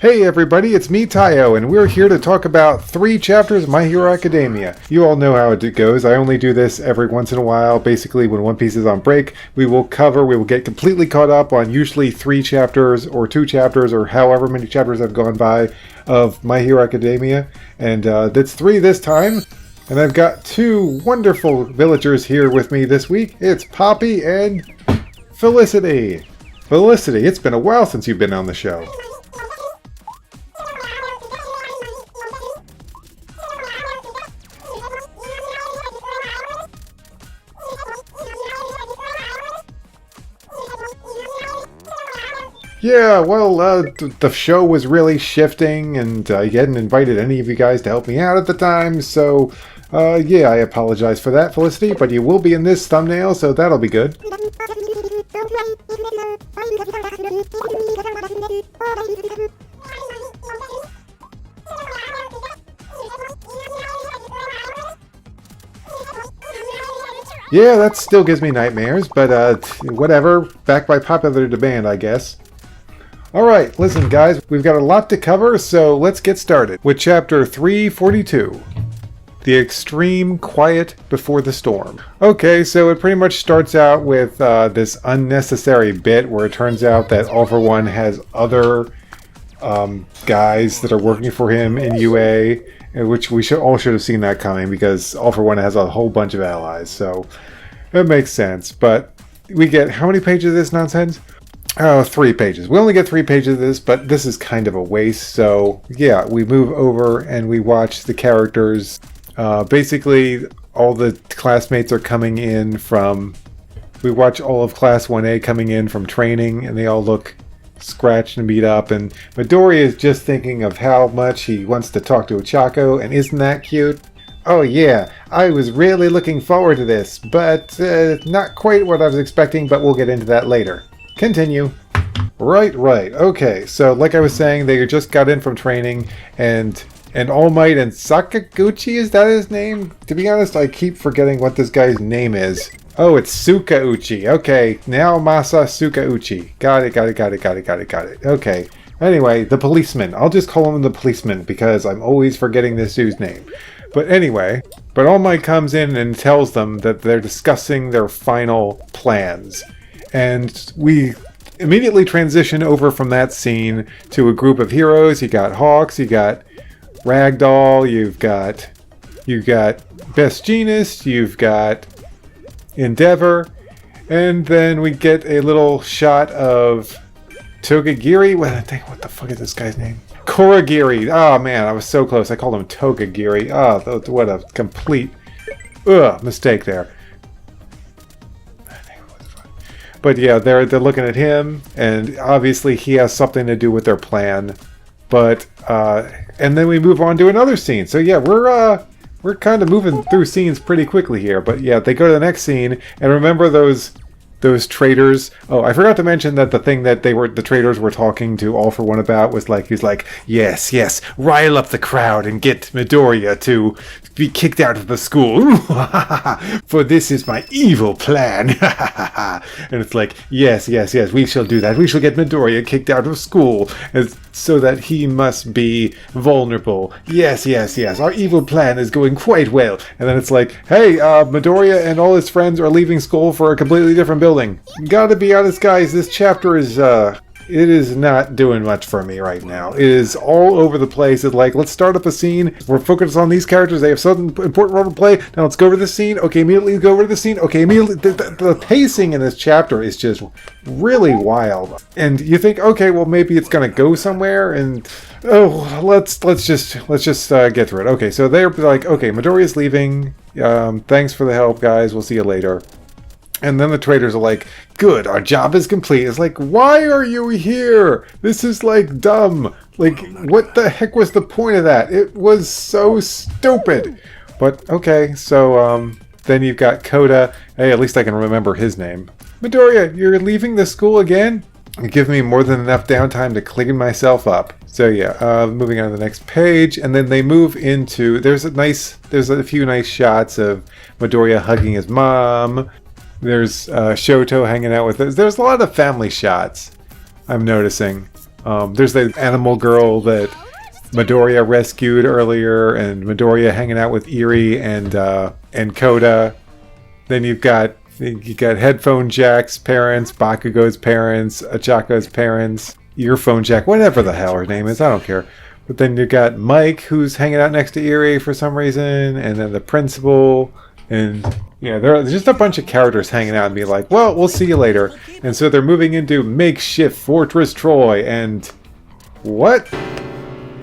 Hey everybody, it's me, Tayo, and we're here to talk about 3 chapters of My Hero Academia. You all know how it goes. I only do this every once in a while. Basically, when One Piece is on break, we will get completely caught up on usually 3 chapters or 2 chapters or however many chapters have gone by of My Hero Academia. And that's 3 this time. And I've got 2 wonderful villagers here with me this week. It's Poppy and Felicity. Felicity, it's been a while since you've been on the show. Yeah, well, the show was really shifting, and I hadn't invited any of you guys to help me out at the time, so, yeah, I apologize for that, Felicity, but you will be in this thumbnail, so that'll be good. Yeah, that still gives me nightmares, but, whatever, back by popular demand, I guess. Alright, listen guys, we've got a lot to cover, so let's get started with chapter 342. The Extreme Quiet Before the Storm. Okay, so it pretty much starts out with this unnecessary bit where it turns out that All For One has other guys that are working for him in UA, which we all should have seen that coming because All For One has a whole bunch of allies, so it makes sense. But we get, how many pages of this nonsense? Oh, 3 pages. We only get 3 pages of this, but this is kind of a waste. So, yeah, we move over and we watch the characters. Basically, all the classmates are coming in from... We watch all of Class 1A coming in from training, and they all look scratched and beat up. And Midoriya is just thinking of how much he wants to talk to Ochako, and isn't that cute? Oh yeah, I was really looking forward to this, but not quite what I was expecting, but we'll get into that later. Continue. Right. Okay, so like I was saying, they just got in from training, and All Might and Sakaguchi, is that his name? To be honest, I keep forgetting what this guy's name is. Oh, it's Sukauchi. Okay, now Masa Sukauchi. Got it. Okay. Anyway, the policeman. I'll just call him the policeman because I'm always forgetting this dude's name. But anyway, All Might comes in and tells them that they're discussing their final plans. And we immediately transition over from that scene to a group of heroes. You got Hawks, you got Ragdoll, you've got Best Jeanist, you've got Endeavor, and then we get a little shot of Togagiri. What the fuck is this guy's name? Kurogiri. Oh man, I was so close. I called him Togagiri. Oh, what a complete mistake there. But yeah, they're looking at him, and obviously he has something to do with their plan. But and then we move on to another scene. So yeah, we're kind of moving through scenes pretty quickly here. But yeah, they go to the next scene, and remember those traders. Oh, I forgot to mention that the thing that the traders were talking to All For One about was he's like, yes, rile up the crowd and get Midoriya to be kicked out of the school. For this is my evil plan. And it's like, yes, we shall do that. We shall get Midoriya kicked out of school so that he must be vulnerable. Yes, our evil plan is going quite well. And then it's like, hey, Midoriya and all his friends are leaving school for a completely different building. Gotta be honest, guys, this chapter is, it is not doing much for me right now. It is all over the place. It's like, let's start up a scene. We're focused on these characters. They have something important role to play. Now let's go over the scene. Okay, immediately go over to the scene. Okay, immediately. The pacing in this chapter is just really wild. And you think, okay, well maybe it's gonna go somewhere. And let's just get through it. Okay, so they're like, okay, Midoriya's leaving. Thanks for the help, guys. We'll see you later. And then the traders are like, good, our job is complete. It's like, why are you here? This is like dumb. Like, what the heck was the point of that? It was so stupid. But okay, so then you've got Koda. Hey, at least I can remember his name. Midoriya, you're leaving the school again? Give me more than enough downtime to clean myself up. So yeah, moving on to the next page, and then they move into, there's a few nice shots of Midoriya hugging his mom. There's Shoto hanging out with us. There's a lot of family shots, I'm noticing. There's the animal girl that Midoriya rescued earlier, and Midoriya hanging out with Eri and Koda. Then you got Headphone Jack's parents, Bakugo's parents, Achako's parents, Earphone Jack, whatever the hell her name is, I don't care. But then you got Mike, who's hanging out next to Eri for some reason, and then the principal, and yeah, there's just a bunch of characters hanging out and be like, well, we'll see you later. And so they're moving into makeshift Fortress Troy, and what?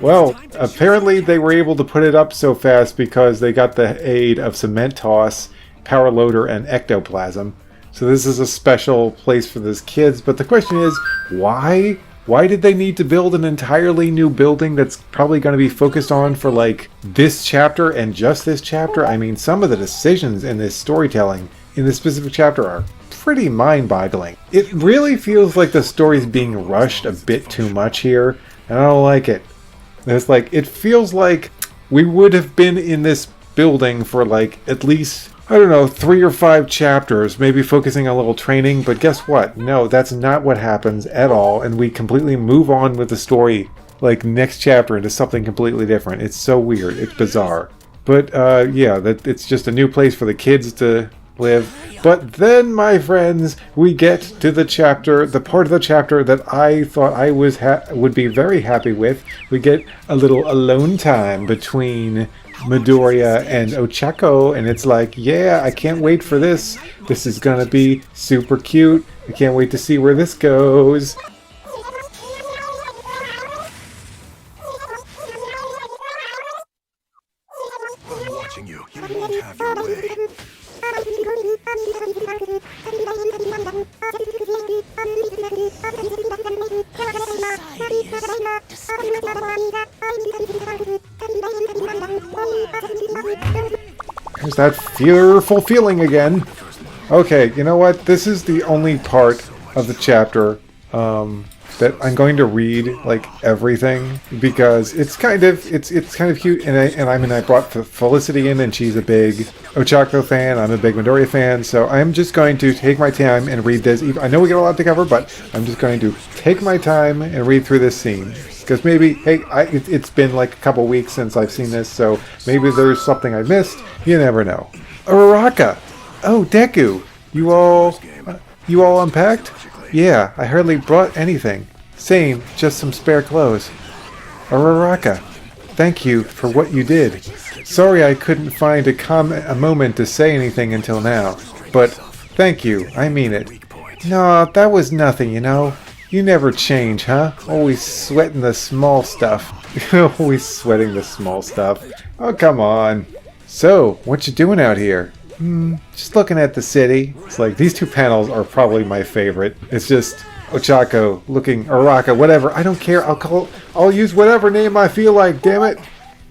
Well, apparently they were able to put it up so fast because they got the aid of Cement Toss, Power Loader, and Ectoplasm. So this is a special place for those kids, but the question is, why? Why did they need to build an entirely new building that's probably going to be focused on for like this chapter and just this chapter? I mean, some of the decisions in this storytelling in this specific chapter are pretty mind-boggling. It really feels like the story's being rushed a bit too much here, and I don't like it. It's like, it feels like we would have been in this building for like at least, I don't know, 3 or 5 chapters, maybe focusing on a little training, but guess what? No, that's not what happens at all, and we completely move on with the story, like, next chapter into something completely different. It's so weird. It's bizarre. But, yeah, it's just a new place for the kids to live. But then, my friends, we get to the part of the chapter that I thought I would be very happy with. We get a little alone time between Midoriya and Ochako, and it's like, yeah, I can't wait for this. This is gonna be super cute. I can't wait to see where this goes. I'm watching you. You won't have your way. There's that fearful feeling again. Okay, you know what? This is the only part of the chapter that I'm going to read like everything because it's kind of cute, and I mean I brought Felicity in, and she's a big Ochako fan. I'm a big Midoriya fan, so I'm just going to take my time and read this. I know we got a lot to cover, but I'm just going to take my time and read through this scene because maybe, hey, it's been like a couple weeks since I've seen this, so maybe there's something I missed. You never know. Uraraka! Oh, Deku! You all unpacked? Yeah, I hardly brought anything. Same, just some spare clothes. Uraraka, thank you for what you did. Sorry I couldn't find a moment to say anything until now, but thank you, I mean it. No, that was nothing, you know. You never change, huh? Always sweating the small stuff. Always sweating the small stuff. Oh, come on. So, what you doing out here? Just looking at the city. It's like, these two panels are probably my favorite. It's just Ochako looking, Uraraka, whatever. I don't care. I'll use whatever name I feel like, damn it.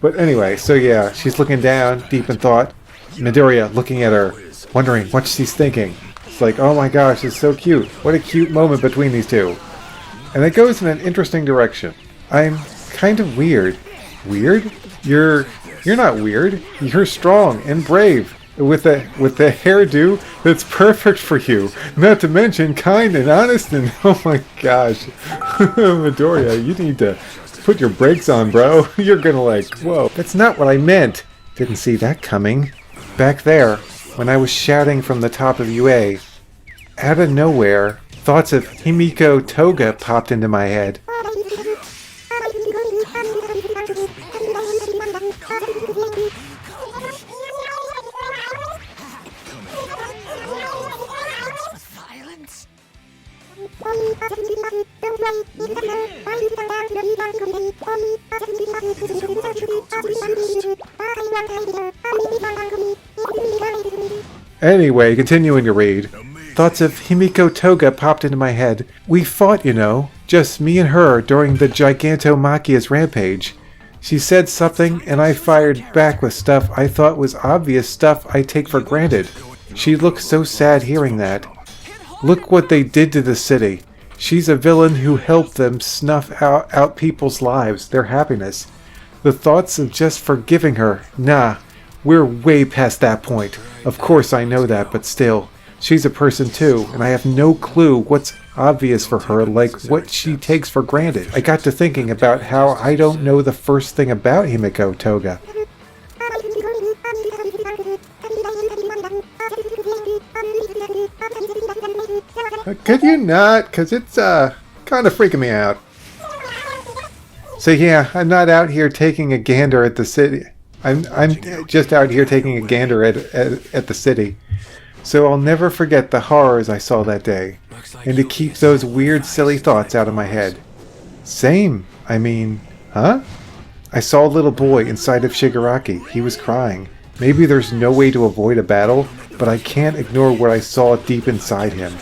But anyway, so yeah, she's looking down, deep in thought. Midoriya looking at her, wondering what she's thinking. It's like, oh my gosh, it's so cute. What a cute moment between these two. And it goes in an interesting direction. I'm kind of weird. Weird? You're not weird. You're strong and brave. With the hairdo that's perfect for you. Not to mention kind and honest and oh my gosh. Midoriya, you need to put your brakes on, bro. You're gonna like, whoa. That's not what I meant. Didn't see that coming. Back there, when I was shouting from the top of UA, out of nowhere, thoughts of Himiko Toga popped into my head. Anyway, continuing to read. Thoughts of Himiko Toga popped into my head. We fought, you know, just me and her during the Gigantomachia's rampage. She said something, and I fired back with stuff I thought was obvious stuff I take for granted. She looked so sad hearing that. Look what they did to the city. She's a villain who helped them snuff out people's lives, their happiness. The thoughts of just forgiving her, nah, we're way past that point. Of course I know that, but still. She's a person too, and I have no clue what's obvious for her, like what she takes for granted. I got to thinking about how I don't know the first thing about Himiko Toga. Could you not? Because it's kind of freaking me out. So yeah, I'm not out here taking a gander at the city. I'm just out here taking a gander at the city. So I'll never forget the horrors I saw that day, and to keep those weird, silly thoughts out of my head. Same. I mean, huh? I saw a little boy inside of Shigaraki. He was crying. Maybe there's no way to avoid a battle, but I can't ignore what I saw deep inside him.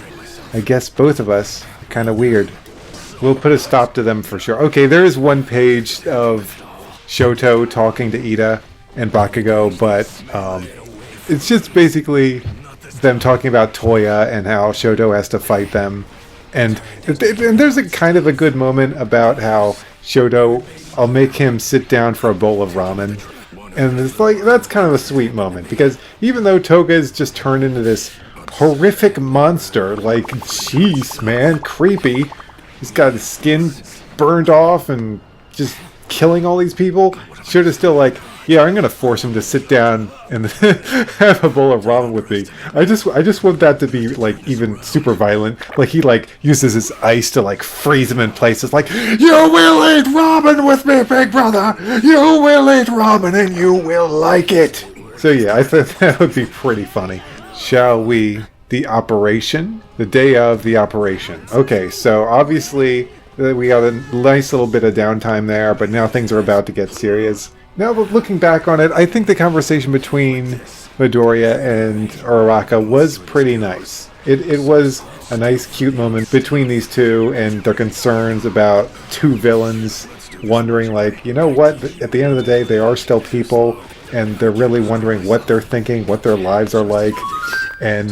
I guess both of us are kind of weird. We'll put a stop to them for sure. Okay, there is one page of Shoto talking to Ida and Bakugo, but it's just basically them talking about Toya and how Shoto has to fight them. And there's a kind of a good moment about how Shoto, I'll make him sit down for a bowl of ramen. And it's like, that's kind of a sweet moment, because even though Toga is just turned into this horrific monster, like, jeez, man, creepy. He's got his skin burned off and just killing all these people. Shota's still like, yeah, I'm gonna force him to sit down and have a bowl of ramen with me. I just want that to be like even super violent. Like he like uses his ice to like freeze him in place. It's like, you will eat ramen with me, big brother. You will eat ramen and you will like it. So yeah, I thought that would be pretty funny. Shall we? The operation? The day of the operation. Okay, so obviously we got a nice little bit of downtime there, but now things are about to get serious. Now, looking back on it, I think the conversation between Midoriya and Uraraka was pretty nice. It was a nice, cute moment between these two and their concerns about two villains wondering, like, you know what, at the end of the day, they are still people, and they're really wondering what they're thinking, what their lives are like, and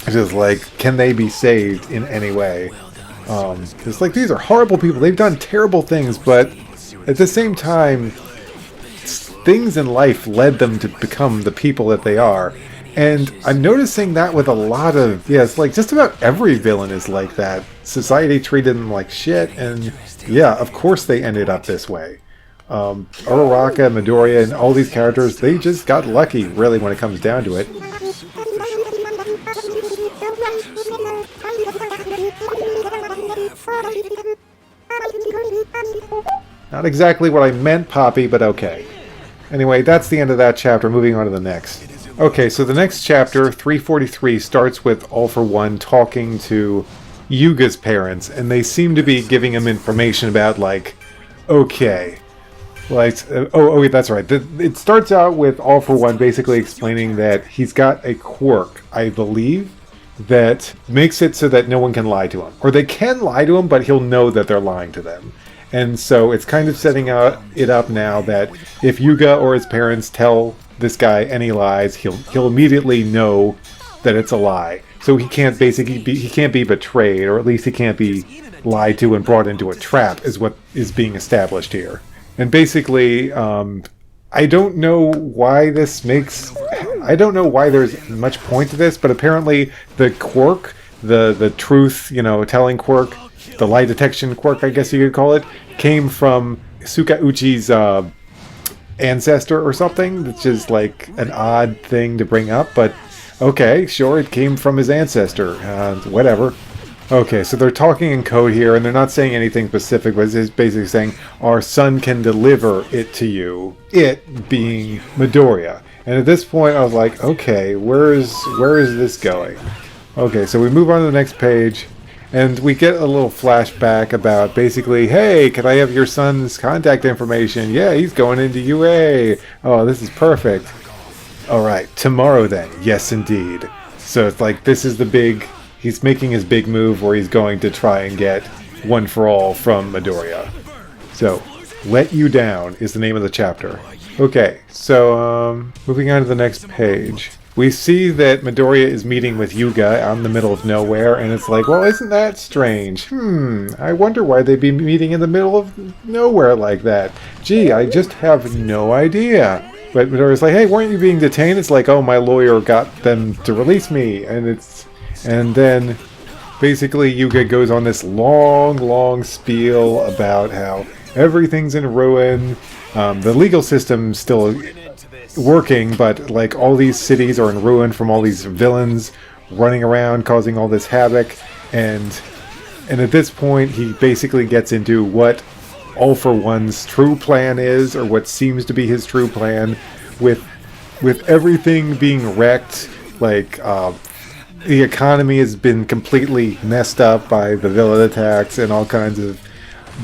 just like, can they be saved in any way? It's like, these are horrible people, they've done terrible things, but at the same time, things in life led them to become the people that they are. And I'm noticing that with a lot of, yeah, it's like just about every villain is like that. Society treated them like shit, and yeah, of course they ended up this way. Uraraka, Midoriya, and all these characters, they just got lucky, really, when it comes down to it. Not exactly what I meant, Poppy, but okay. Anyway, that's the end of that chapter. Moving on to the next. Okay, so the next chapter, 343, starts with All For One talking to Yuga's parents, and they seem to be giving him information about, like, okay. Like, oh, that's right. It starts out with All For One basically explaining that he's got a quirk, I believe, that makes it so that no one can lie to him. Or they can lie to him, but he'll know that they're lying to them. And so it's kind of setting it up now that if Yuga or his parents tell this guy any lies, he'll immediately know that it's a lie. So he can't be betrayed, or at least he can't be lied to and brought into a trap, is what is being established here. And basically, I don't know why I don't know why there's much point to this, but apparently the quirk, the truth, telling quirk, the lie detection quirk, I guess you could call it, came from Sukauchi's ancestor or something, which is like an odd thing to bring up, but okay, sure, it came from his ancestor, whatever. Okay, so they're talking in code here, and they're not saying anything specific, but it's basically saying, our son can deliver it to you, it being Midoriya. And at this point, I was like, okay, where is this going? Okay, so we move on to the next page, and we get a little flashback about basically, hey, can I have your son's contact information? Yeah, he's going into UA. Oh, this is perfect. Alright, tomorrow then. Yes, indeed. So it's like, this is the big... He's making his big move where he's going to try and get One for All from Midoriya. So, Let You Down is the name of the chapter. Okay, so moving on to the next page. We see that Midoriya is meeting with Yuga out in the middle of nowhere, and it's like, well, isn't that strange? I wonder why they'd be meeting in the middle of nowhere like that. Gee, I just have no idea. But Midoriya's like, hey, weren't you being detained? It's like, oh, my lawyer got them to release me, and then basically Yuga goes on this long spiel about how everything's in ruin. The legal system's still working, but like all these cities are in ruin from all these villains running around causing all this havoc, and at this point he basically gets into what All for One's true plan is, or what seems to be his true plan, with everything being wrecked. Like the economy has been completely messed up by the villain attacks and all kinds of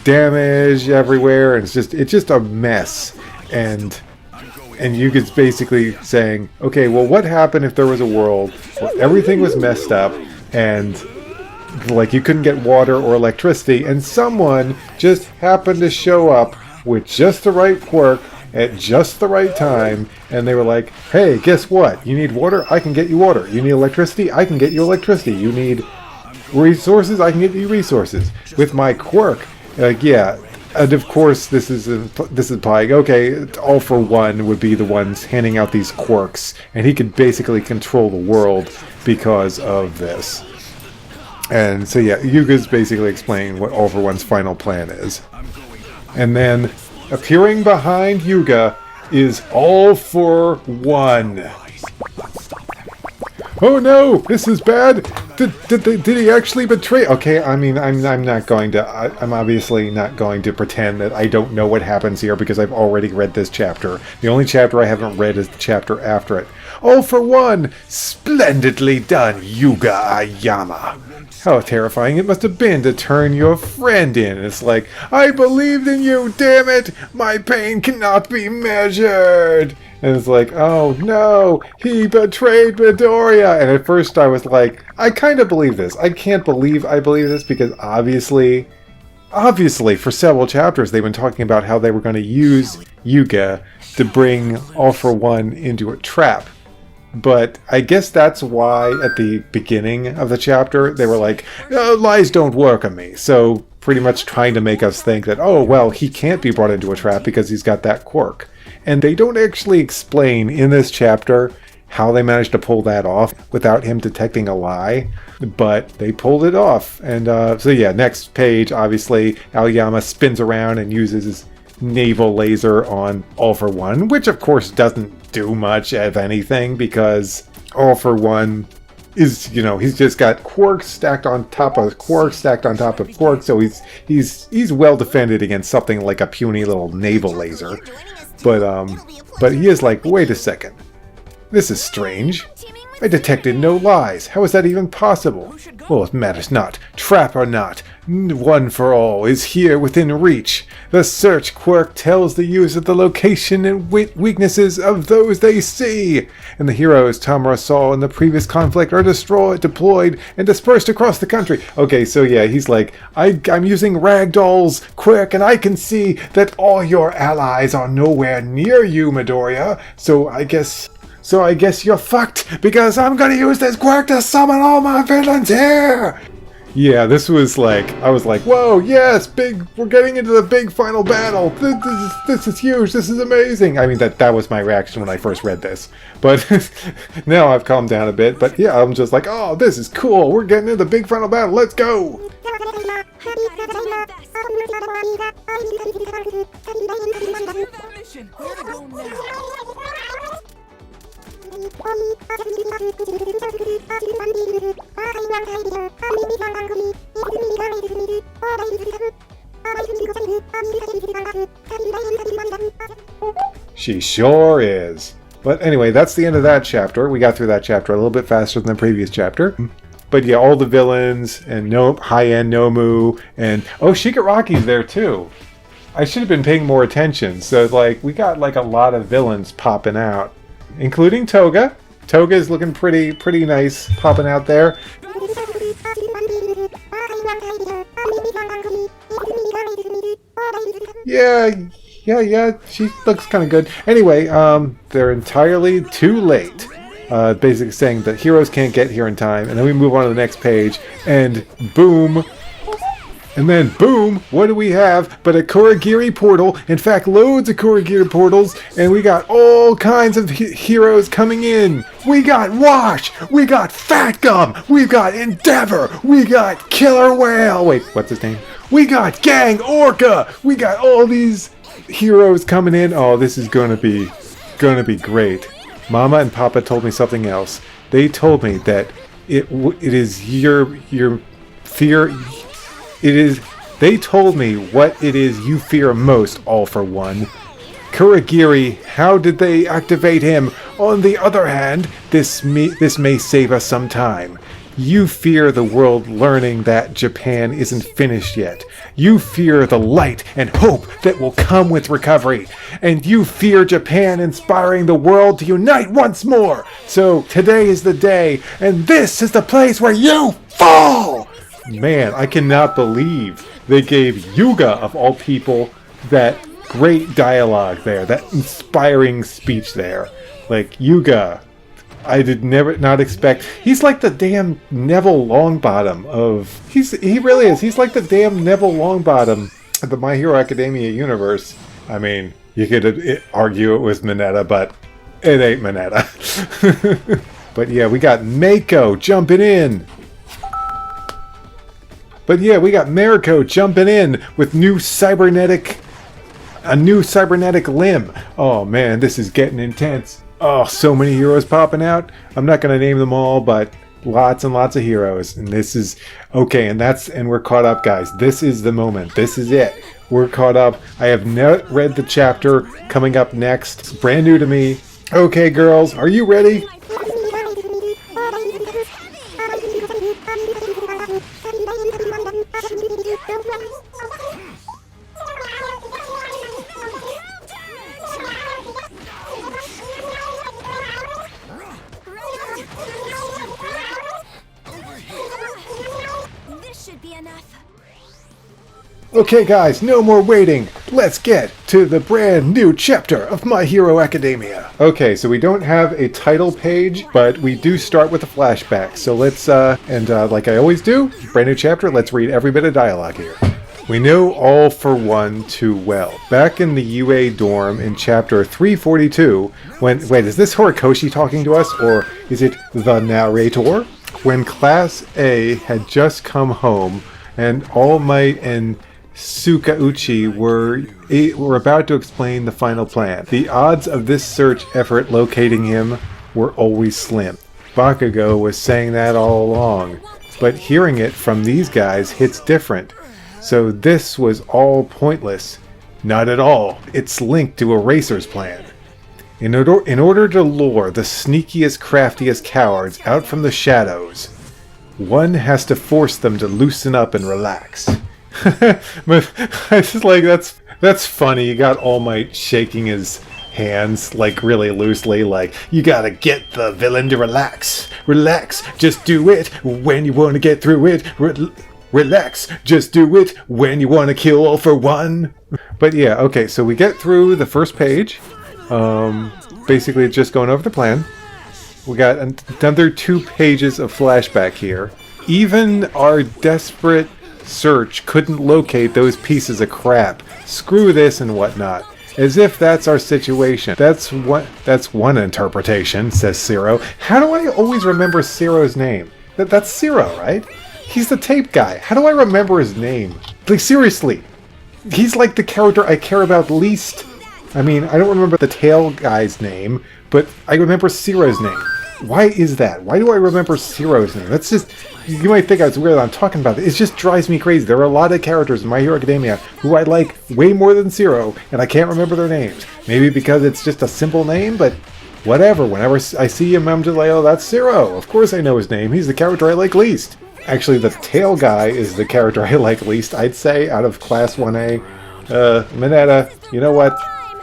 damage everywhere, and it's just a mess. And Yuga's basically saying, okay, well, what happened if there was a world where everything was messed up and like you couldn't get water or electricity, and someone just happened to show up with just the right quirk at just the right time, and they were like, hey, guess what? You need water? I can get you water. You need electricity? I can get you electricity. You need resources? I can get you resources. With my quirk. Yeah. And of course, this is implying, okay, All for One would be the ones handing out these quirks, and he could basically control the world because of this. And so yeah, Yuga's basically explaining what All for One's final plan is. And then, appearing behind Yuga is All for One. Oh no, this is bad. Did he actually betray? Okay, I mean, I'm not going to. I'm obviously not going to pretend that I don't know what happens here because I've already read this chapter. The only chapter I haven't read is the chapter after it. All for One, splendidly done, Yuga Ayama. How terrifying it must have been to turn your friend in. It's like, I believed in you, damn it! My pain cannot be measured! And it's like, oh no, he betrayed Midoriya! And at first I was like, I kind of believe this. I can't believe I believe this because obviously, for several chapters they've been talking about how they were going to use Yuga to bring All for One into a trap. But I guess that's why at the beginning of the chapter they were like, lies don't work on me. So pretty much trying to make us think that, oh, well, he can't be brought into a trap because he's got that quirk. And they don't actually explain in this chapter how they managed to pull that off without him detecting a lie. But they pulled it off. And so yeah, next page, obviously, Aoyama spins around and uses his naval laser on All for One, which of course doesn't do much of anything because All for One is, he's just got quirks stacked on top of quirks stacked on top of quirks, so he's well defended against something like a puny little naval laser. But he is like, wait a second, this is strange. I detected no lies. How is that even possible? Well, it matters not. Trap or not, One for All is here within reach. The search quirk tells the user the location and weaknesses of those they see. And the heroes Tamura saw in the previous conflict are destroyed, deployed, and dispersed across the country. Okay, so yeah, he's like, I'm using Ragdoll's quirk, and I can see that all your allies are nowhere near you, Midoriya. So I guess you're fucked, because I'm gonna use this quirk to summon all my villains here! Yeah, this was like, I was like, whoa, yes, we're getting into the big final battle! This is huge, this is amazing! I mean, that was my reaction when I first read this. But now I've calmed down a bit, but yeah, I'm just like, oh, this is cool, we're getting into the big final battle, let's go! She sure is. But anyway, that's the end of that chapter. We got through that chapter a little bit faster than the previous chapter. But yeah, all the villains, and high-end Nomu, and oh, Shigaraki's there too. I should have been paying more attention. So like, we got like a lot of villains popping out, including Toga. Toga is looking pretty nice, popping out there. Yeah, she looks kind of good. Anyway, they're entirely too late. Basically saying that heroes can't get here in time. And then we move on to the next page, and boom, And then, boom, what do we have but a Kurogiri portal? In fact, loads of Kurogiri portals, and we got all kinds of heroes coming in. We got Wash, we got Fat Gum, we got Endeavor, we got Killer Whale. Wait, what's his name? We got Gang Orca. We got all these heroes coming in. Oh, this is gonna be great. Mama and Papa told me something else. They told me that it is your fear. They told me what it is you fear most, all for one. Kurogiri, how did they activate him? On the other hand, this may save us some time. You fear the world learning that Japan isn't finished yet. You fear the light and hope that will come with recovery. And you fear Japan inspiring the world to unite once more. So today is the day, and this is the place where you fall! Man, I cannot believe they gave Yuga, of all people, that great dialogue there, that inspiring speech there. Like, Yuga, I did not expect. He's like the damn Neville Longbottom of. He really is. He's like the damn Neville Longbottom of the My Hero Academia universe. I mean, you could argue it was Mineta, but it ain't Mineta. But yeah, we got Mako jumping in. But yeah, we got Mariko jumping in with a new cybernetic limb. Oh man, this is getting intense. Oh, so many heroes popping out. I'm not going to name them all, but lots and lots of heroes. And this is okay, and we're caught up, guys. This is the moment. This is it. We're caught up. I have not read the chapter coming up next. It's brand new to me. Okay, girls, are you ready? Okay guys, no more waiting. Let's get to the brand new chapter of My Hero Academia. Okay, so we don't have a title page, but we do start with a flashback. So let's, like I always do, brand new chapter, let's read every bit of dialogue here. We know All for One too well. Back in the UA dorm in chapter 342, wait, is this Horikoshi talking to us, or is it the narrator? When Class A had just come home, and All Might and Sukauchi were about to explain the final plan. The odds of this search effort locating him were always slim. Bakugo was saying that all along, but hearing it from these guys hits different. So this was all pointless. Not at all. It's linked to Eraser's plan. In order to lure the sneakiest, craftiest cowards out from the shadows, one has to force them to loosen up and relax. But I just like that's funny. You got All Might shaking his hands like really loosely, like you gotta get the villain to relax. Relax, just do it when you want to get through it. Relax, just do it when you want to kill All for One. But yeah, okay, so we get through the first page. Basically just going over the plan. We got another 2 pages of flashback here. Even our desperate search couldn't locate those pieces of crap. Screw this and whatnot. As if that's our situation. That's one interpretation, says Zero. How do I always remember Zero's name? That's Zero, right? He's the tape guy. How do I remember his name? Like, seriously. He's like the character I care about least. I mean, I don't remember the tail guy's name, but I remember Zero's name. Why is that? Why do I remember Zero's name? That's just... You might think I was weird that I'm talking about it. It just drives me crazy. There are a lot of characters in My Hero Academia who I like way more than Zero, and I can't remember their names. Maybe because it's just a simple name, but whatever. Whenever I see him, I'm just like, oh, that's Zero. Of course I know his name. He's the character I like least. Actually, the tail guy is the character I like least, I'd say, out of Class 1A. Mineta, you know what?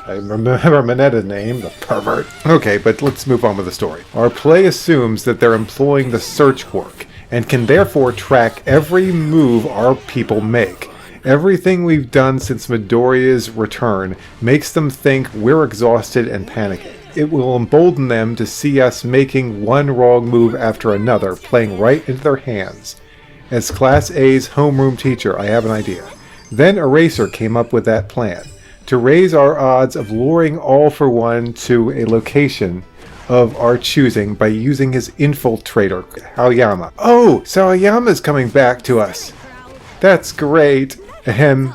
I remember Mineta's name, the pervert. Okay, but let's move on with the story. Our play assumes that they're employing the search quirk, and can therefore track every move our people make. Everything we've done since Midoriya's return makes them think we're exhausted and panicking. It will embolden them to see us making one wrong move after another, playing right into their hands. As Class A's homeroom teacher, I have an idea. Then Eraser came up with that plan. To raise our odds of luring All for One to a location of our choosing by using his infiltrator, Aoyama. Oh, so Aoyama's coming back to us. That's great. Ahem,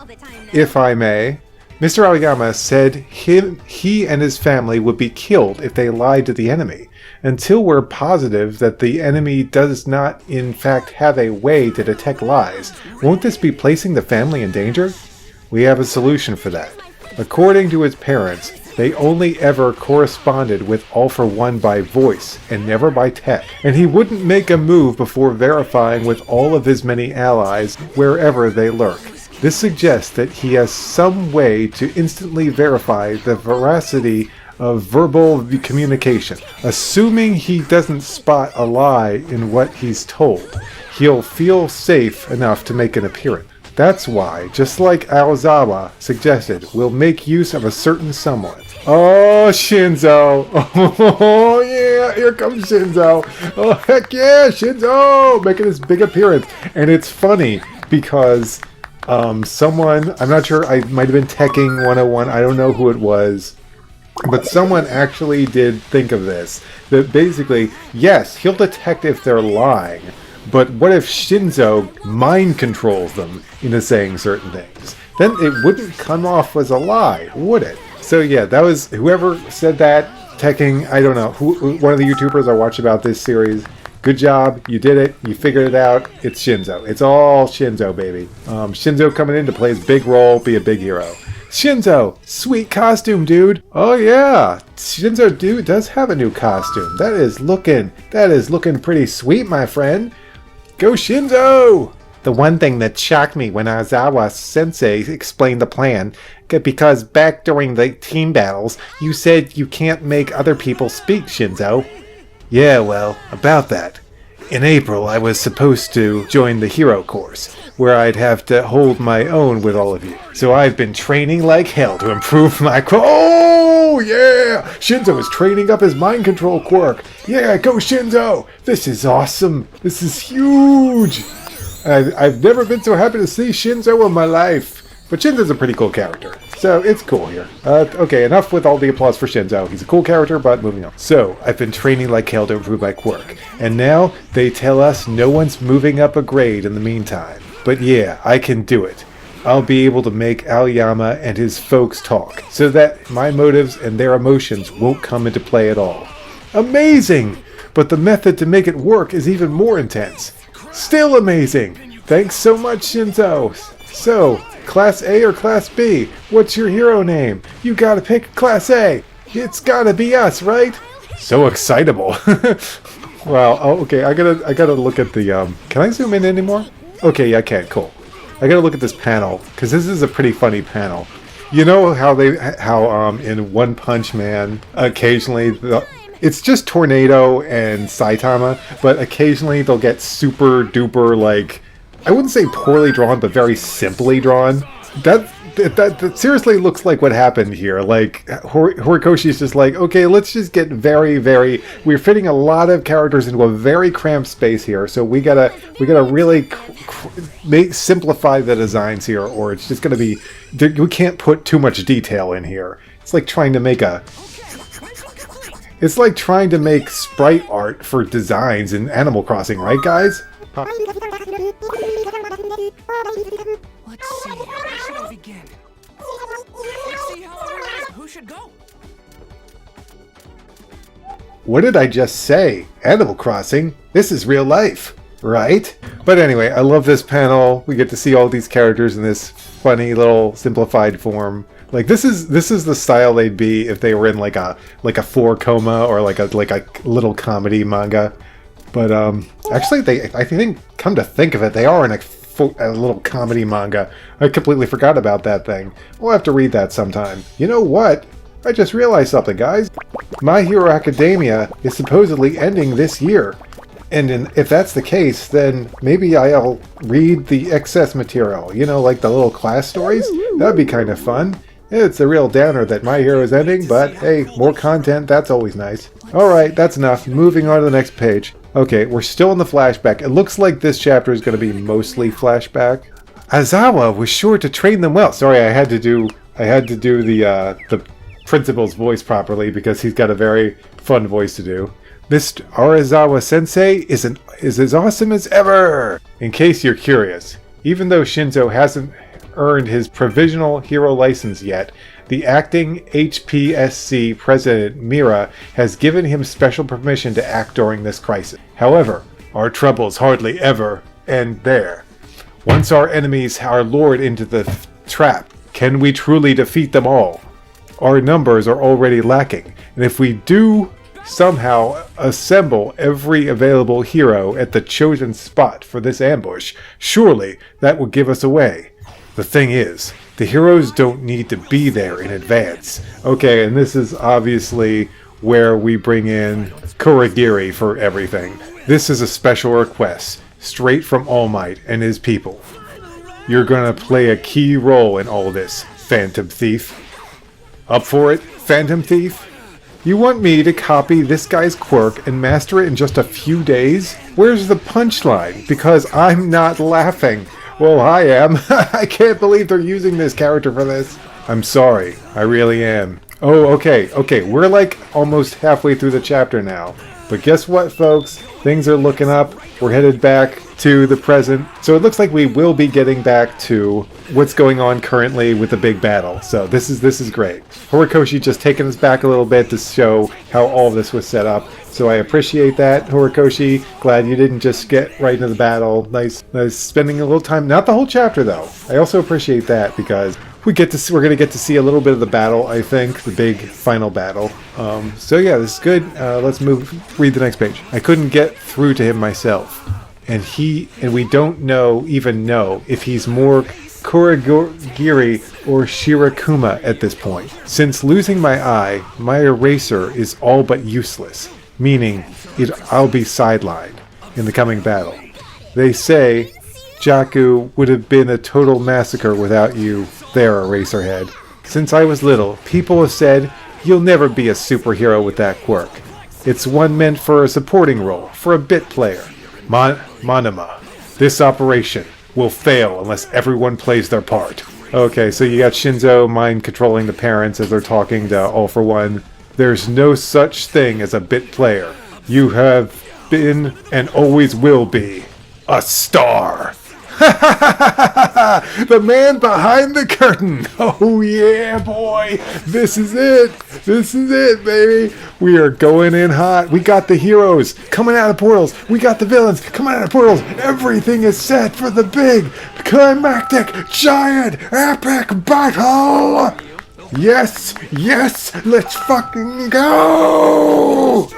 if I may. Mr. Aoyama said he and his family would be killed if they lied to the enemy. Until we're positive that the enemy does not in fact have a way to detect lies, won't this be placing the family in danger? We have a solution for that. According to his parents, they only ever corresponded with All for One by voice and never by text. And he wouldn't make a move before verifying with all of his many allies wherever they lurk. This suggests that he has some way to instantly verify the veracity of verbal communication. Assuming he doesn't spot a lie in what he's told, he'll feel safe enough to make an appearance. That's why, just like Aozawa suggested, we'll make use of a certain someone. Oh, Shinzo! Oh, yeah, here comes Shinzo! Oh, heck yeah, Shinzo! Making his big appearance. And it's funny because someone, I'm not sure, I might have been Tekking 101, I don't know who it was, but someone actually did think of this. That basically, yes, he'll detect if they're lying, but what if Shinzo mind controls them into saying certain things? Then it wouldn't come off as a lie, would it? So yeah, that was, whoever said that, Tekking, I don't know, one of the YouTubers I watch about this series. Good job, you did it, you figured it out, it's Shinzo. It's all Shinzo, baby. Shinzo coming in to play his big role, be a big hero. Shinzo, sweet costume, dude. Oh yeah, Shinzo dude does have a new costume. That is looking pretty sweet, my friend. Go Shinzo! The one thing that shocked me when Aizawa Sensei explained the plan, because back during the team battles, you said you can't make other people speak, Shinzo. Yeah, well, about that. In April, I was supposed to join the hero course, where I'd have to hold my own with all of you. So I've been training like hell to improve my Oh, yeah! Shinzo is training up his mind control quirk. Yeah, go Shinzo! This is awesome. This is huge. I've never been so happy to see Shinzo in my life. But Shinzo's a pretty cool character, so it's cool here. Okay, enough with all the applause for Shinzo. He's a cool character, but moving on. So, I've been training like hell to improve my quirk, and now they tell us no one's moving up a grade in the meantime. But yeah, I can do it. I'll be able to make Aoyama and his folks talk, so that my motives and their emotions won't come into play at all. Amazing! But the method to make it work is even more intense. Still amazing! Thanks so much, Shinzo! So, Class A or Class B? What's your hero name? You gotta pick Class A! It's gotta be us, right? So excitable! Wow, oh, okay, I gotta look at the, can I zoom in anymore? Okay, yeah, I can, cool. I gotta look at this panel, because this is a pretty funny panel. You know how in One Punch Man, occasionally, it's just Tornado and Saitama, but occasionally they'll get super duper, like, I wouldn't say poorly drawn, but very simply drawn. That seriously looks like what happened here. Like, Horikoshi's just like, okay, let's just get we're fitting a lot of characters into a very cramped space here, so we gotta really simplify the designs here, or it's just gonna be, we can't put too much detail in here. It's like trying to make sprite art for designs in Animal Crossing, right, guys? Let's see. Where should I begin? Let's see how it works. Who should go? What did I just say? Animal Crossing? This is real life, right? But anyway, I love this panel. We get to see all these characters in this funny little simplified form. Like this is the style they'd be if they were in like a 4-koma or like a little comedy manga. But actually, I think, come to think of it, they are in a little comedy manga. I completely forgot about that thing. We'll have to read that sometime. You know what? I just realized something, guys. My Hero Academia is supposedly ending this year. And if that's the case, then maybe I'll read the excess material. You know, like the little class stories? That'd be kind of fun. It's a real downer that My Hero is ending, but hey, more content, that's always nice. Alright, that's enough. Moving on to the next page. Okay, we're still in the flashback. It looks like this chapter is going to be mostly flashback. Aizawa was sure to train them well. Sorry, I had to do the principal's voice properly because he's got a very fun voice to do. Mr. Arizawa Sensei is as awesome as ever! In case you're curious, even though Shinzo hasn't earned his provisional hero license yet, the acting HPSC president Mira has given him special permission to act during this crisis. However, our troubles hardly ever end there. Once our enemies are lured into the trap, can we truly defeat them all? Our numbers are already lacking, and if we do somehow assemble every available hero at the chosen spot for this ambush, surely that will give us away. The thing is, the heroes don't need to be there in advance. Okay, and this is obviously where we bring in Kurogiri for everything. This is a special request, straight from All Might and his people. You're gonna play a key role in all this, Phantom Thief. Up for it, Phantom Thief? You want me to copy this guy's quirk and master it in just a few days? Where's the punchline? Because I'm not laughing. Well, I am. I can't believe they're using this character for this. I'm sorry. I really am. Oh, okay. We're like almost halfway through the chapter now. But guess what, folks? Things are looking up. We're headed back to the present. So it looks like we will be getting back to what's going on currently with the big battle. So this is great. Horikoshi just taking us back a little bit to show how all of this was set up. So I appreciate that, Horikoshi. Glad you didn't just get right into the battle. Nice spending a little time. Not the whole chapter though. I also appreciate that because we're going to get to see a little bit of the battle, I think, the big final battle. So yeah, this is good. Let's read the next page. I couldn't get through to him myself, and we don't even know if he's more Kurogiri or Shirakuma at this point. Since losing my eye, my eraser is all but useless, meaning I'll be sidelined in the coming battle. They say Jaku would have been a total massacre without you there, Eraserhead. Since I was little, people have said, you'll never be a superhero with that quirk. It's one meant for a supporting role, for a bit player. Monoma, this operation will fail unless everyone plays their part. Okay, so you got Shinzo mind controlling the parents as they're talking to All For One. There's no such thing as a bit player. You have been and always will be a star. The man behind the curtain. Oh yeah, boy. This is it, baby. We are going in hot. We got the heroes coming out of portals. We got the villains coming out of portals. Everything is set for the big climactic giant epic battle. Yes, let's fucking go.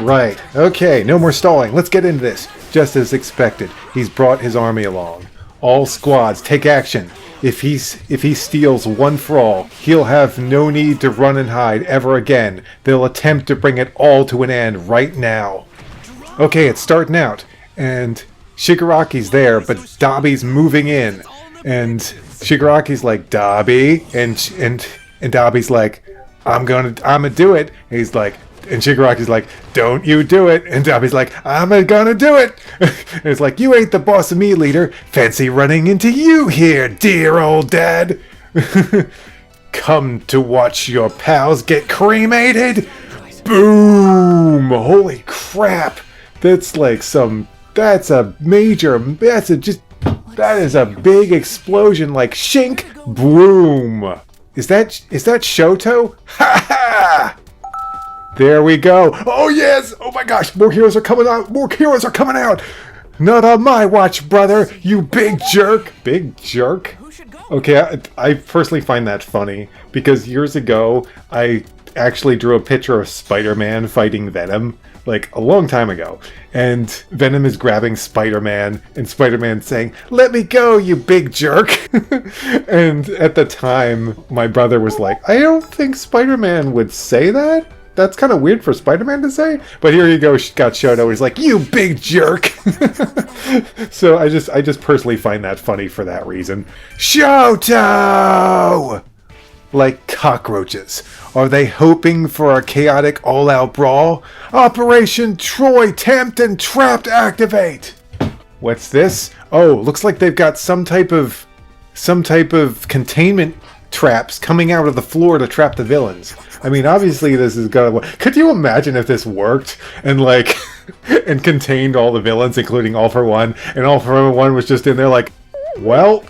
Right. Okay, no more stalling. Let's get into this. Just as expected, he's brought his army along. All squads, take action. If he steals one for all, he'll have no need to run and hide ever again. They'll attempt to bring it all to an end right now. Okay, it's starting out, and Shigaraki's there, but Dabi's moving in, and Shigaraki's like, Dabi, and Dabi's like, I'm gonna do it. And he's like, and Shigaraki's like, don't you do it. And Dabi's like, I'm gonna do it. And it's like, you ain't the boss of me, leader. Fancy running into you here, dear old dad. Come to watch your pals get cremated. Boom. Holy crap. That's like that is a big explosion, like shink, boom. Is that Shoto? Ha ha! There we go. Oh yes! Oh my gosh! More heroes are coming out! More heroes are coming out! Not on my watch, brother! You big jerk! Big jerk? Okay, I personally find that funny because years ago I actually drew a picture of Spider-Man fighting Venom, like a long time ago. And Venom is grabbing Spider-Man, and Spider-Man saying, "Let me go, you big jerk." And at the time, my brother was like, "I don't think Spider-Man would say that. That's kind of weird for Spider-Man to say." But here you go, got Shoto. He's like, "You big jerk." So I just personally find that funny for that reason. Shoto! Like cockroaches. Are they hoping for a chaotic all-out brawl? Operation Troy Tamped and Trapped activate! What's this? Oh, looks like they've got some type of containment traps coming out of the floor to trap the villains. I mean, obviously this is gonna work. Could you imagine if this worked and like and contained all the villains, including All For One, and All For One was just in there like, well,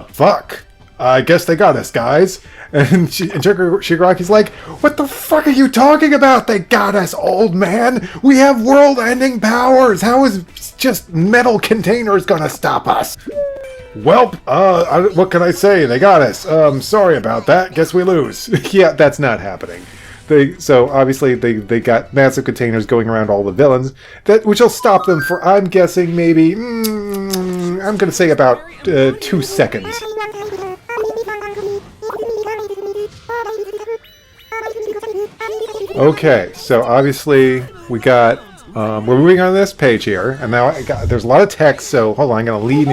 fuck. I guess they got us, guys. And Shigaraki's like, "What the fuck are you talking about? They got us, old man. We have world-ending powers. How is just metal containers gonna stop us?" Well, what can I say? They got us. Sorry about that. Guess we lose. Yeah, that's not happening. So obviously they got massive containers going around all the villains, which will stop them for, I'm guessing, maybe, I'm going to say about 2 seconds. Okay, so obviously we got, we're moving on this page here, and now there's a lot of text, so hold on, I'm going to lead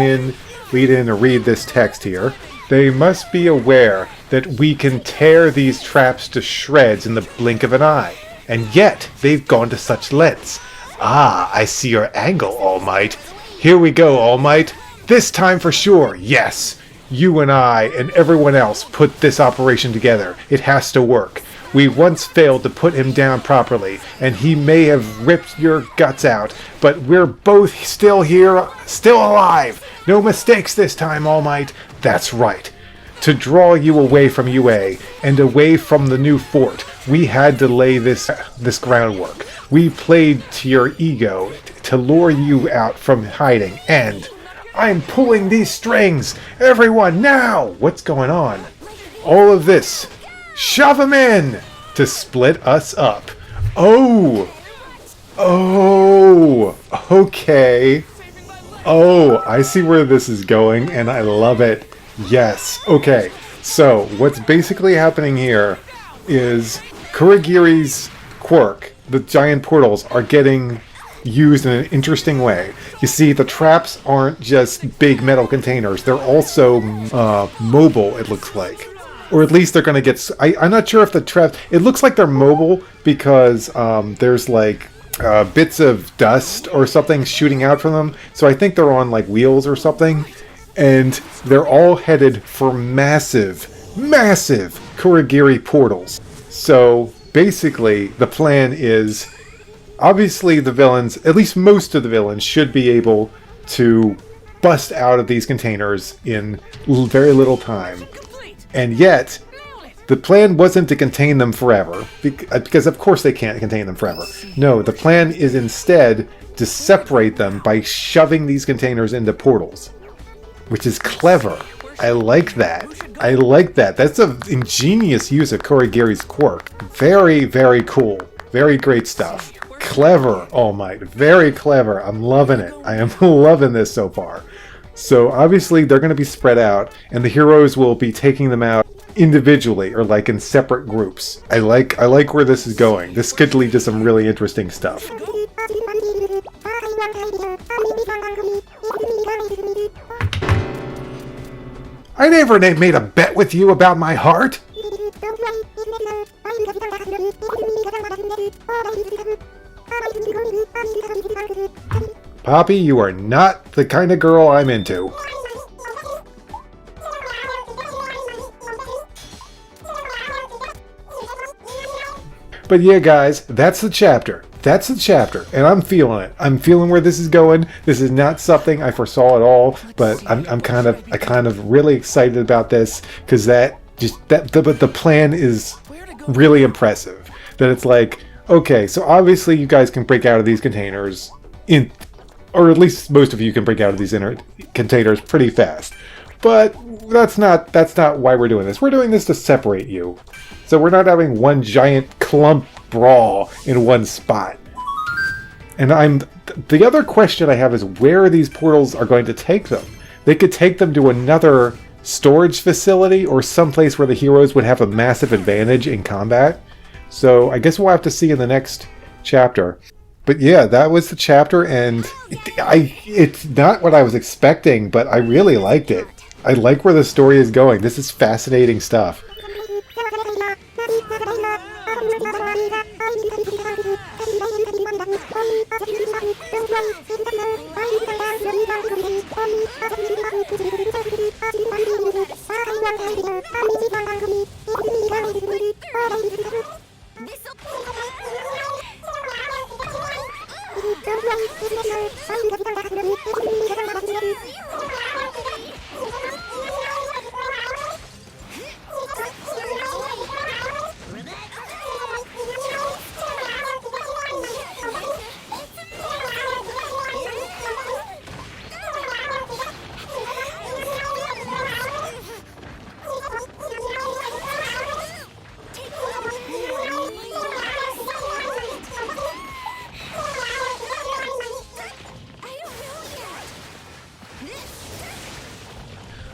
in and read this text here. They must be aware that we can tear these traps to shreds in the blink of an eye, and yet they've gone to such lengths. Ah, I see your angle, All Might. Here we go, All Might. This time for sure, yes. You and I and everyone else put this operation together. It has to work. We once failed to put him down properly, and he may have ripped your guts out, but we're both still here, still alive. No mistakes this time, All Might. That's right. To draw you away from UA and away from the new fort, we had to lay this groundwork. We played to your ego to lure you out from hiding, and I'm pulling these strings. Everyone, now! What's going on? All of this. Shove him in! To split us up. Oh! Okay. Oh, I see where this is going, and I love it. Yes. Okay. So, what's basically happening here is Kurogiri's quirk, the giant portals, are getting used in an interesting way. You see, the traps aren't just big metal containers. They're also mobile, it looks like. Or at least they're going to get... I'm not sure if the traps... It looks like they're mobile because there's like bits of dust or something shooting out from them. So I think they're on like wheels or something. And they're all headed for massive Kurogiri portals. So basically the plan is... Obviously the villains, at least most of the villains, should be able to bust out of these containers in very little time. And yet, the plan wasn't to contain them forever, because of course they can't contain them forever. No, the plan is instead to separate them by shoving these containers into portals, which is clever. I like that. I like that. That's an ingenious use of Kurogiri's quirk. Very, very cool. Very great stuff. Clever, All Might. Very clever. I'm loving it. I am loving this so far. So obviously they're going to be spread out, and the heroes will be taking them out individually or like in separate groups. I like where this is going. This could lead to some really interesting stuff. I never made a bet with you about my heart. Poppy, you are not the kind of girl I'm into. But yeah, guys, that's the chapter. That's the chapter, and I'm feeling it. I'm feeling where this is going. This is not something I foresaw at all, but I'm kind of really excited about this because the plan is really impressive. That it's like, okay, so obviously you guys can break out of these containers or at least most of you can break out of these containers pretty fast. But that's not why we're doing this. We're doing this to separate you. So we're not having one giant clump brawl in one spot. And the other question I have is where these portals are going to take them. They could take them to another storage facility or someplace where the heroes would have a massive advantage in combat. So I guess we'll have to see in the next chapter. But yeah, that was the chapter, and it's not what I was expecting, but I really liked it. I like where the story is going. This is fascinating stuff.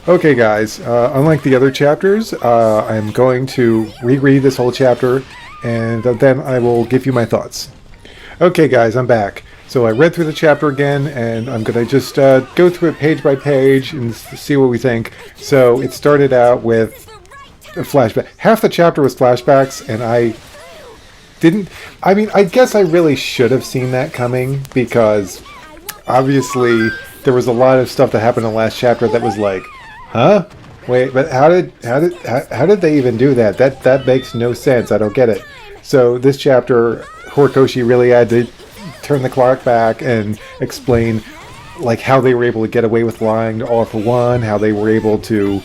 Okay guys, unlike the other chapters, I'm going to reread this whole chapter, and then I will give you my thoughts. Okay guys, I'm back. So I read through the chapter again, and I'm going to just go through it page by page and see what we think. So it started out with a flashback. Half the chapter was flashbacks, and I guess I really should have seen that coming, because obviously there was a lot of stuff that happened in the last chapter that was like, huh? Wait, but how did they even do that? That makes no sense. I don't get it. So this chapter, Horikoshi really had to turn the clock back and explain like how they were able to get away with lying to All for One, how they were able to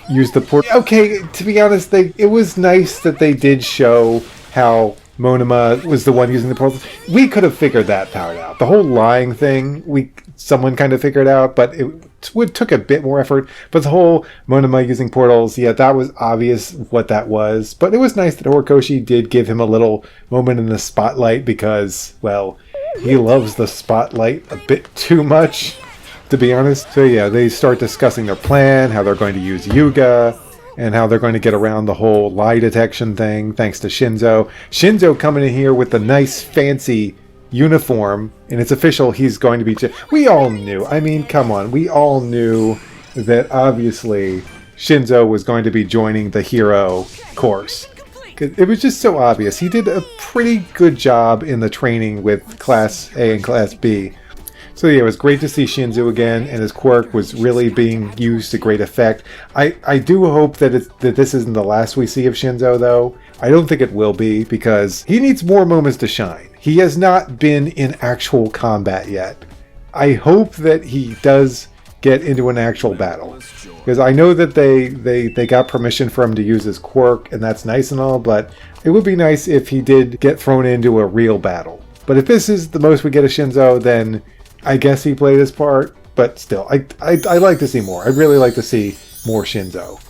use the port. Okay, to be honest, it was nice that they did show how Monoma was the one using the portals. We could have figured that part out. The whole lying thing, someone kind of figured out, but it took a bit more effort. But the whole Monoma using portals, yeah, that was obvious what that was. But it was nice that Horikoshi did give him a little moment in the spotlight because, well, he loves the spotlight a bit too much, to be honest. So yeah, they start discussing their plan, how they're going to use Yuga, and how they're going to get around the whole lie detection thing, thanks to Shinzo. Shinzo coming in here with the nice, fancy uniform, and it's official, he's going to be... We all knew. I mean, come on. We all knew that, obviously, Shinzo was going to be joining the hero course. It was just so obvious. He did a pretty good job in the training with Class A and Class B. So yeah, it was great to see Shinzo again, and his quirk was really being used to great effect. I do hope that this isn't the last we see of Shinzo, though. I don't think it will be, because he needs more moments to shine. He has not been in actual combat yet. I hope that he does get into an actual battle, because I know that they got permission for him to use his quirk, and that's nice and all, but it would be nice if he did get thrown into a real battle. But if this is the most we get of Shinzo, then I guess he played his part, but still, I like to see more. I'd really like to see more Shinzo.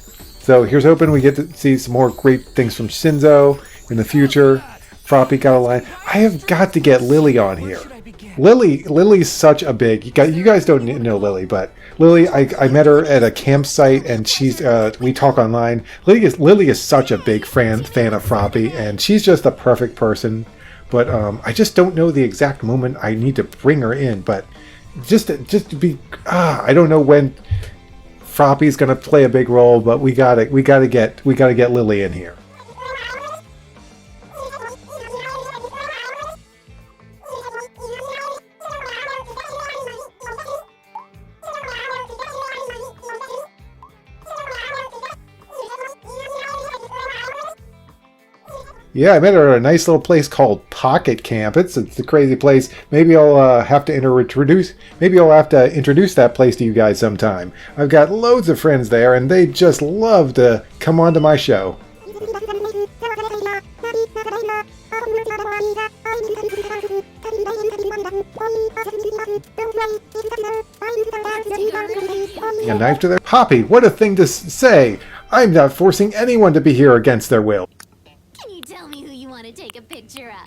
So here's hoping we get to see some more great things from Shinzo in the future. Froppy got a line. I have got to get Lily on here. Lily's such a big... You guys don't know Lily, but Lily, I met her at a campsite, and she's we talk online. Lily is such a big fan of Froppy, and she's just the perfect person. But I just don't know the exact moment I need to bring her in. But just to be, I don't know when Froppy's gonna play a big role. But we gotta get Lily in here. Yeah, I met her at a nice little place called Pocket Camp. It's a crazy place. Maybe I'll have to introduce that place to you guys sometime. I've got loads of friends there, and they just love to come onto my show. A knife to their... Poppy, what a thing to say! I'm not forcing anyone to be here against their will. Can you tell me who you want to take a picture of?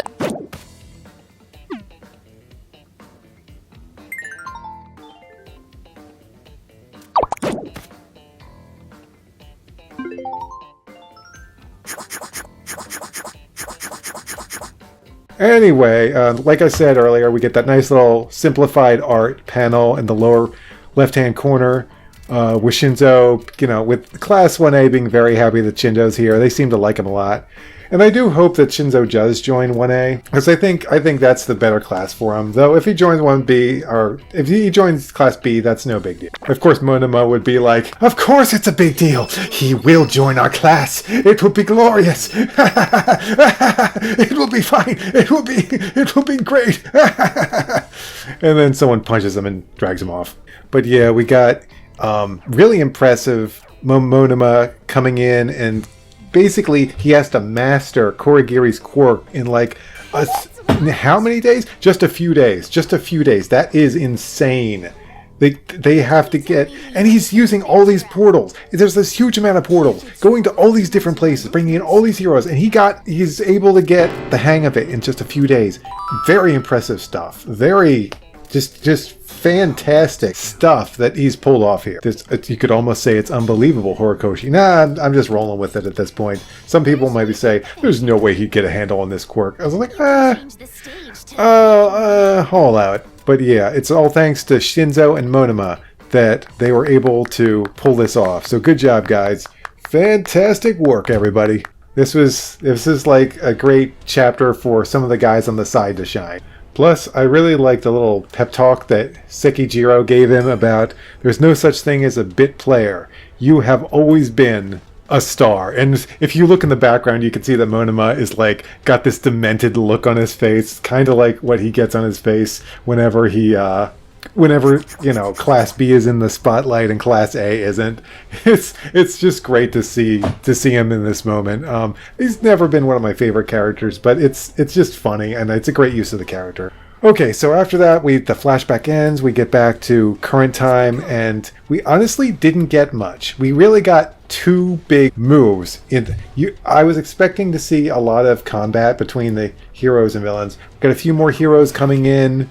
Anyway, like I said earlier, we get that nice little simplified art panel in the lower left-hand corner with Shinzo, you know, with Class 1A being very happy that Shinzo's here. They seem to like him a lot. And I do hope that Shinzo does join 1A, because I think that's the better class for him. Though if he joins 1B, or if he joins Class B, that's no big deal. Of course, Monoma would be like, of course it's a big deal. He will join our class. It will be glorious. It will be fine. It will be great. And then someone punches him and drags him off. But yeah, we got really impressive Monoma coming in, and basically he has to master Kurogiri's quirk in like how many days? Just a few days. That is insane. They have to get, and he's using all these portals. There's this huge amount of portals going to all these different places, bringing in all these heroes, and he's able to get the hang of it in just a few days. Very impressive stuff. Very just fantastic stuff that he's pulled off here. You could almost say it's unbelievable, Horikoshi. Nah, I'm just rolling with it at this point. Some people might be saying, there's no way he'd get a handle on this quirk. I was like, I'll allow it. But yeah, it's all thanks to Shinzo and Monoma that they were able to pull this off. So good job, guys. Fantastic work, everybody. This is like a great chapter for some of the guys on the side to shine. Plus, I really liked the little pep talk that Sekijiro gave him about there's no such thing as a bit player. You have always been a star. And if you look in the background, you can see that Monoma is like got this demented look on his face, kind of like what he gets on his face whenever you know, Class B is in the spotlight and Class A isn't. It's just great to see him in this moment. He's never been one of my favorite characters, but it's just funny, and it's a great use of the character. Okay, so after that, the flashback ends, we get back to current time, and we honestly didn't get much. We really got two big moves. I was expecting to see a lot of combat between the heroes and villains. We got a few more heroes coming in.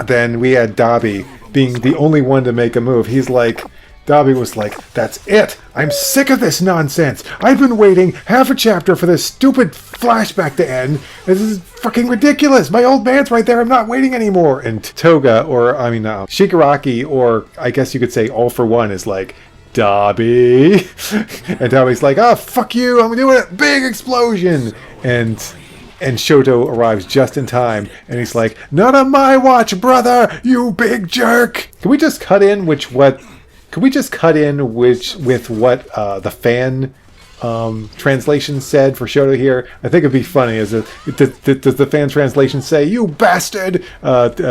Then we had Dabi being the only one to make a move. Dabi was like, that's it! I'm sick of this nonsense! I've been waiting half a chapter for this stupid flashback to end. This is fucking ridiculous! My old man's right there, I'm not waiting anymore! And Shigaraki, or I guess you could say All For One, is like, Dabi! And Dabi's like, oh, fuck you, I'm doing it! Big explosion! And Shoto arrives just in time, and he's like, "Not on my watch, brother! You big jerk!" Can we just cut in with what the fan translation said for Shoto here? I think it'd be funny. Does the fan translation say, "You bastard"?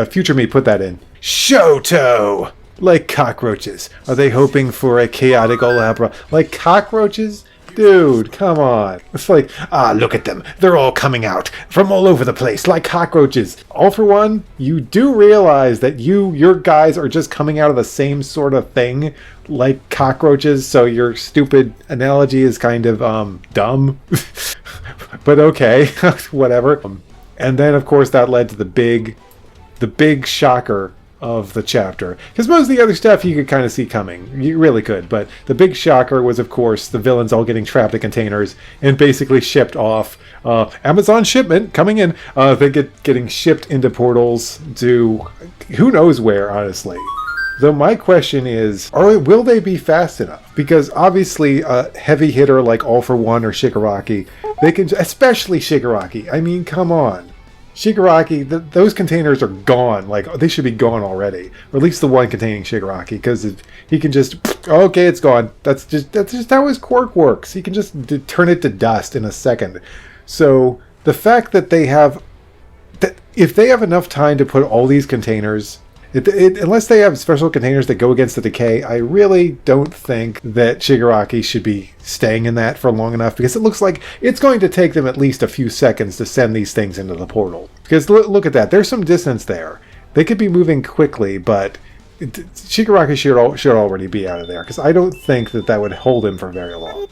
Future me, put that in. Shoto, like cockroaches. Are they hoping for a chaotic Olabra? Like cockroaches? Dude, come on. It's like, look at them. They're all coming out from all over the place like cockroaches. All For One, you do realize that your guys are just coming out of the same sort of thing like cockroaches, so your stupid analogy is kind of dumb. But okay, whatever. And then, of course, that led to the big shocker of the chapter, because most of the other stuff you could kind of see coming. You really could, but the big shocker was, of course, the villains all getting trapped in containers and basically shipped off. Amazon shipment coming in. They getting shipped into portals to who knows where, honestly. Though my question is, will they be fast enough? Because obviously a heavy hitter like All For One or Shigaraki, they can, especially Shigaraki. I mean, come on. Shigaraki, those containers are gone. Like, they should be gone already. Or at least the one containing Shigaraki, because he can just, okay, it's gone. That's just how his quirk works. He can just turn it to dust in a second. So the fact that if they have enough time to put all these containers, unless they have special containers that go against the decay, I really don't think that Shigaraki should be staying in that for long enough, because it looks like it's going to take them at least a few seconds to send these things into the portal. Because look at that, there's some distance there. They could be moving quickly, but Shigaraki should already be out of there, because I don't think that would hold him for very long.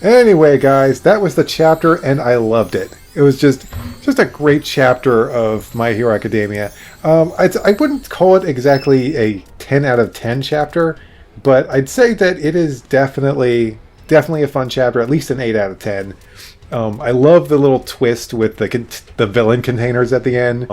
Anyway, guys, that was the chapter, and I loved it. It was just a great chapter of My Hero Academia. I wouldn't call it exactly a 10 out of 10 chapter, but I'd say that it is definitely a fun chapter, at least an 8 out of 10. I love the little twist with the villain containers at the end.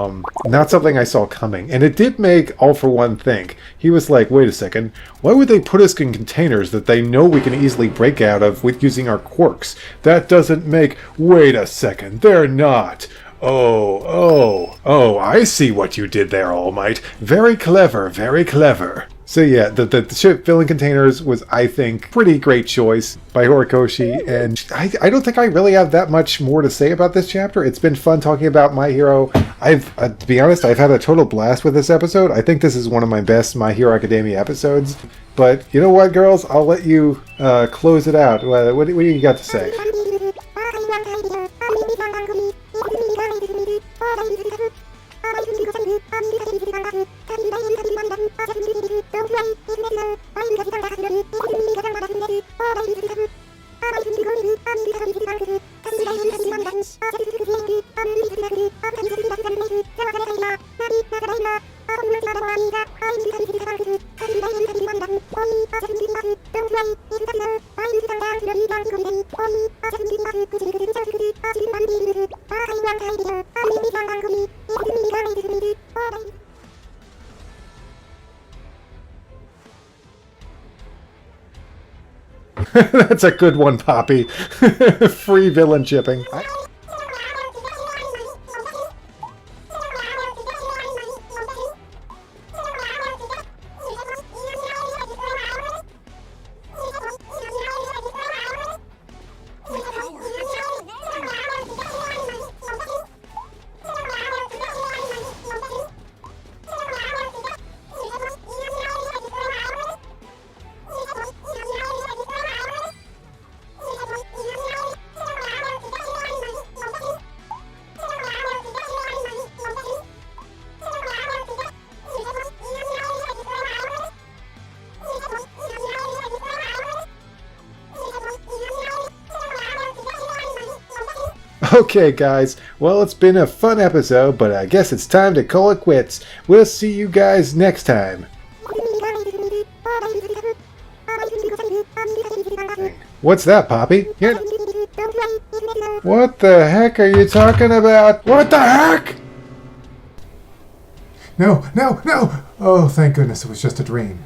Not something I saw coming. And it did make All For One think. He was like, wait a second, why would they put us in containers that they know we can easily break out of with using our quirks? That doesn't make... Wait a second, they're not. Oh, I see what you did there, All Might. Very clever, very clever. So yeah, the ship filling containers was, I think, pretty great choice by Horikoshi, and I don't think I really have that much more to say about this chapter. It's been fun talking about My Hero. To be honest, I've had a total blast with this episode. I think this is one of my best My Hero Academia episodes. But you know what, girls? I'll let you close it out. What do you got to say? That's a good one, Poppy. Free villain chipping. Okay, guys. Well, it's been a fun episode, but I guess it's time to call it quits. We'll see you guys next time. What's that, Poppy? Here. What the heck are you talking about? What the heck? No! Oh, thank goodness it was just a dream.